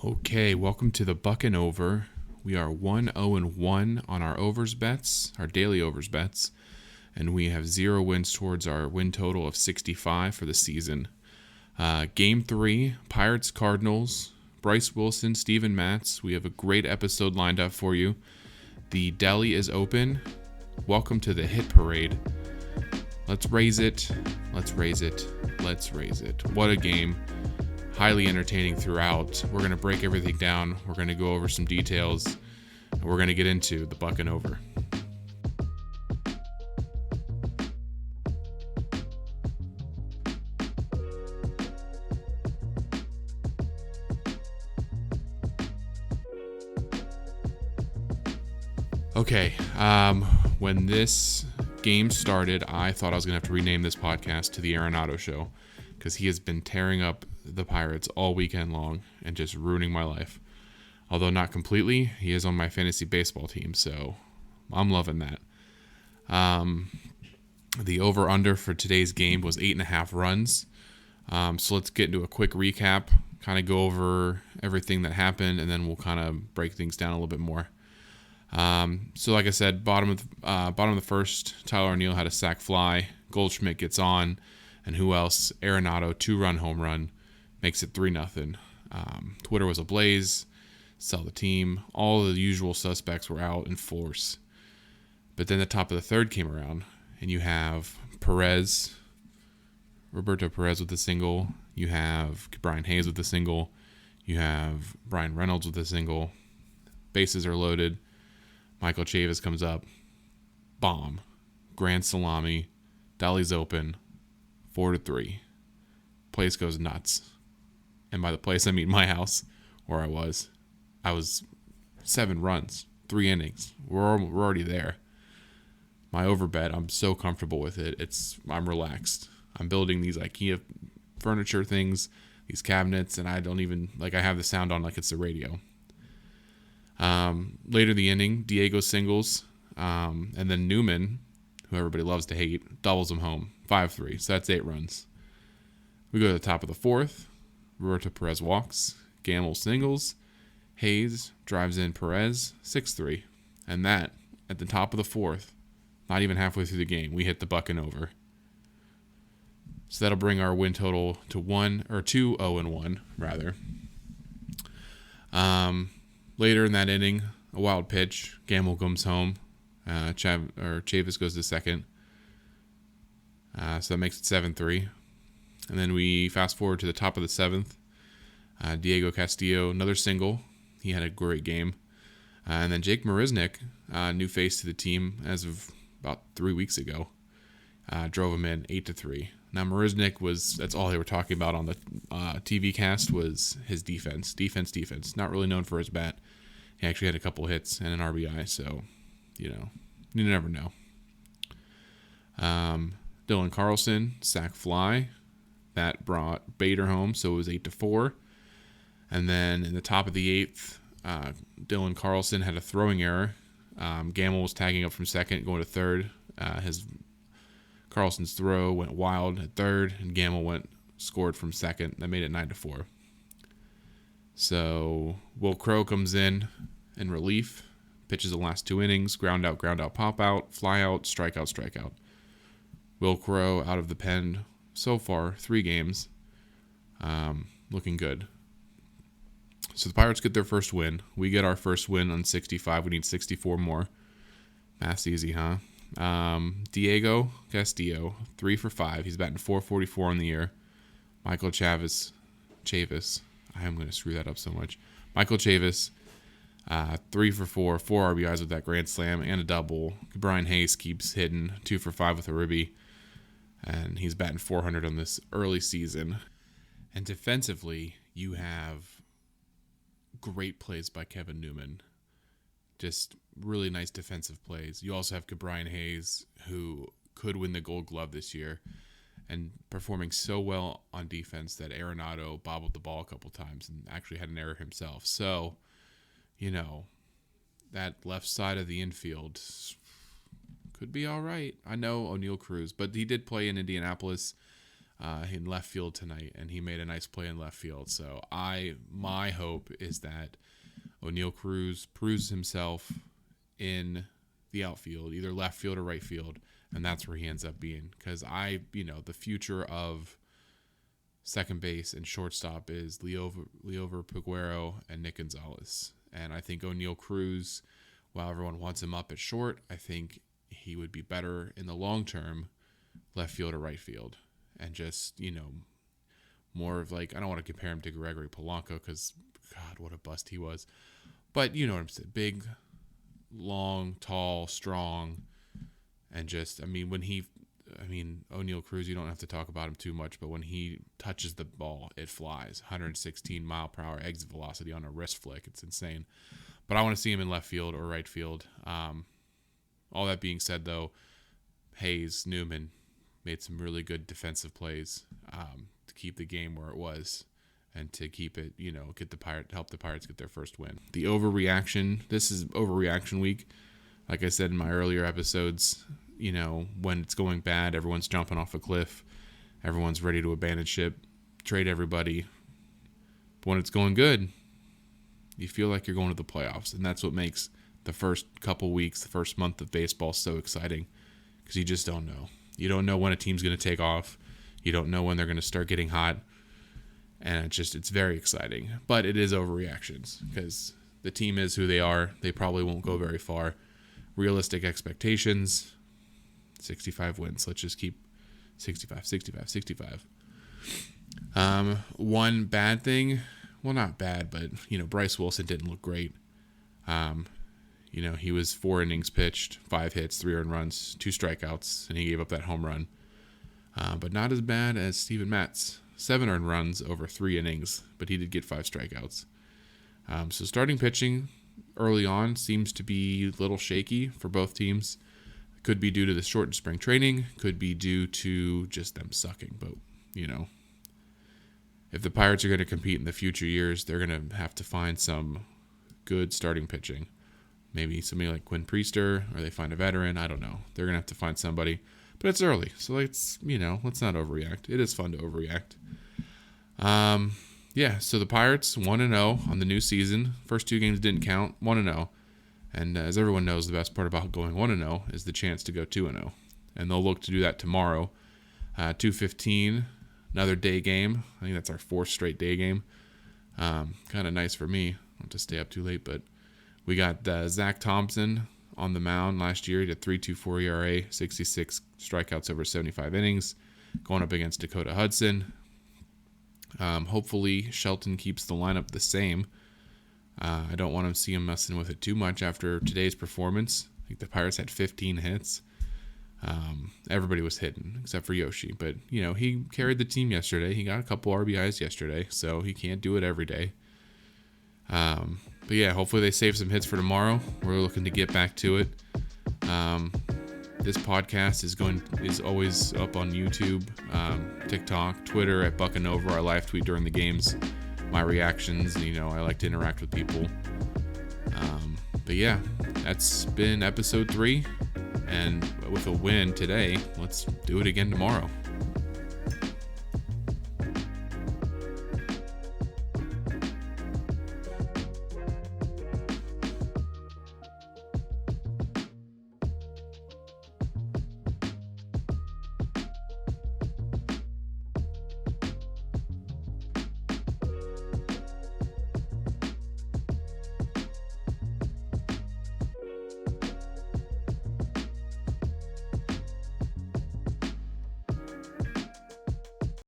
Okay, welcome to the Buck and Over. We are 1-0-1 on our overs bets, our daily overs bets, and we have 0 wins towards our win total of 65 for the season. Game 3, Pirates Cardinals, Bryce Wilson, Steven Matz. We have a great episode lined up for you. The Deli is open. Welcome to the hit parade. Let's raise it. Let's raise it. Let's raise it. What a game. Highly entertaining throughout. We're going to break everything down. We're going to go over some details. And we're going to get into the Buck and Over. Okay, when this game started, I thought I was going to have to rename this podcast to the Arenado Show because he has been tearing up the Pirates all weekend long and just ruining my life. Although not completely, he is on my fantasy baseball team, so I'm loving that. The over-under for today's game was 8.5 runs. So let's get into a quick recap, kind of go over everything that happened, and then we'll kind of break things down a little bit more. So like I said, bottom of the first, Tyler O'Neill had a sac fly. Goldschmidt gets on, and who else? Arenado, 2-run home run, makes it 3-0. Twitter was ablaze. Sell the team. All the usual suspects were out in force. But then the top of the third came around, and you have Roberto Perez with a single. You have Brian Hayes with a single. You have Brian Reynolds with a single. Bases are loaded. Michael Chavis comes up. Bomb. Grand salami. Deli's open. 4-3. Place goes nuts. And by the place, I mean my house where I was. 7 runs, 3 innings. We're already there. My overbet, I'm so comfortable with it. I'm relaxed. I'm building these IKEA furniture things, these cabinets, and I don't even, I have the sound on like it's the radio. Later in the inning, Diego singles, and then Newman, who everybody loves to hate, doubles him home, 5-3. So that's 8 runs. We go to the top of the fourth. Roberto Perez walks. Gamble singles. Hayes drives in Perez, 6-3. And that, at the top of the fourth, not even halfway through the game, we hit the Buck and Over. So that'll bring our win total to 2-0-1, rather. Later in that inning, a wild pitch. Gamble comes home. Chavis goes to second. So that makes it 7-3. And then we fast forward to the top of the seventh. Diego Castillo, another single. He had a great game. And then Jake Marisnick, new face to the team as of about 3 weeks ago, drove him in 8-3. Now Marisnick that's all they were talking about on the TV cast was his defense. Defense. Not really known for his bat. He actually had a couple hits and an RBI, so, you never know. Dylan Carlson, sac fly. That brought Bader home, so it was 8-4. And then in the top of the eighth, Dylan Carlson had a throwing error. Gamble was tagging up from second, going to third. Carlson's throw went wild at third, and Gamble scored from second. That made it 9-4. So Will Crow comes in relief, pitches the last 2 innings, ground out, pop out, fly out, strikeout. Will Crow out of the pen so far, 3 games, looking good. So the Pirates get their first win. We get our first win on 65. We need 64 more. Math's easy, huh? Diego Castillo, 3 for 5. He's batting .444 on the year. Michael Chavis. I am going to screw that up so much. Michael Chavis, 3 for 4. 4 RBIs with that grand slam and a double. Brian Hayes keeps hitting 2 for 5 with a ribby. And he's batting .400 on this early season. And defensively, you have great plays by Kevin Newman. Just really nice defensive plays. You also have Brian Hayes, who could win the Gold Glove this year, and performing so well on defense that Arenado bobbled the ball a couple times and actually had an error himself. So, that left side of the infield could be all right. I know O'Neill Cruz, but he did play in Indianapolis. in left field tonight, and he made a nice play in left field. So my hope is that O'Neal Cruz proves himself in the outfield, either left field or right field, and that's where he ends up being. Because the future of second base and shortstop is Leover Peguero and Nick Gonzalez. And I think O'Neal Cruz, while everyone wants him up at short, I think he would be better in the long term left field or right field. And just, more of like, I don't want to compare him to Gregory Polanco because, God, what a bust he was. But you know what I'm saying. Big, long, tall, strong. And just, O'Neal Cruz, you don't have to talk about him too much, but when he touches the ball, it flies. 116 mile per hour exit velocity on a wrist flick. It's insane. But I want to see him in left field or right field. All that being said, though, Hayes, Newman made some really good defensive plays to keep the game where it was and to keep it, help the Pirates get their first win. The overreaction, this is overreaction week. Like I said in my earlier episodes, when it's going bad, everyone's jumping off a cliff. Everyone's ready to abandon ship, trade everybody. But when it's going good, you feel like you're going to the playoffs. And that's what makes the first couple weeks, the first month of baseball so exciting. Because you just don't know. You don't know when a team's going to take off. You don't know when they're going to start getting hot. And it's very exciting. But it is overreactions. Because the team is who they are. They probably won't go very far. Realistic expectations, 65 wins. Let's just keep 65. One bad thing, well, not bad, but, Bryce Wilson didn't look great. He was 4 innings pitched, 5 hits, 3 earned runs, 2 strikeouts, and he gave up that home run. But not as bad as Steven Matz. 7 earned runs over 3 innings, but he did get 5 strikeouts. So starting pitching early on seems to be a little shaky for both teams. Could be due to the shortened spring training. Could be due to just them sucking. But, if the Pirates are going to compete in the future years, they're going to have to find some good starting pitching. Maybe somebody like Quinn Priester, or they find a veteran. I don't know. They're going to have to find somebody. But it's early. So let's not overreact. It is fun to overreact. So the Pirates 1-0 on the new season. First 2 games didn't count. 1-0. And as everyone knows, the best part about going 1-0 is the chance to go 2-0. And they'll look to do that tomorrow. 2:15, another day game. I think that's our 4th straight day game. Kind of nice for me. I don't have to stay up too late, but we got Zach Thompson on the mound last year. He had 3.24 ERA, 66 strikeouts over 75 innings, going up against Dakota Hudson. Hopefully Shelton keeps the lineup the same. I don't want to see him messing with it too much after today's performance. I think the Pirates had 15 hits. Everybody was hitting except for Yoshi. But, he carried the team yesterday. He got a couple RBIs yesterday, so he can't do it every day. But yeah, hopefully they save some hits for tomorrow. We're looking to get back to it. This podcast is always up on YouTube, TikTok, Twitter at thebucnover. I live tweet during the games, my reactions. I like to interact with people. But yeah, that's been episode 3. And with a win today, let's do it again tomorrow.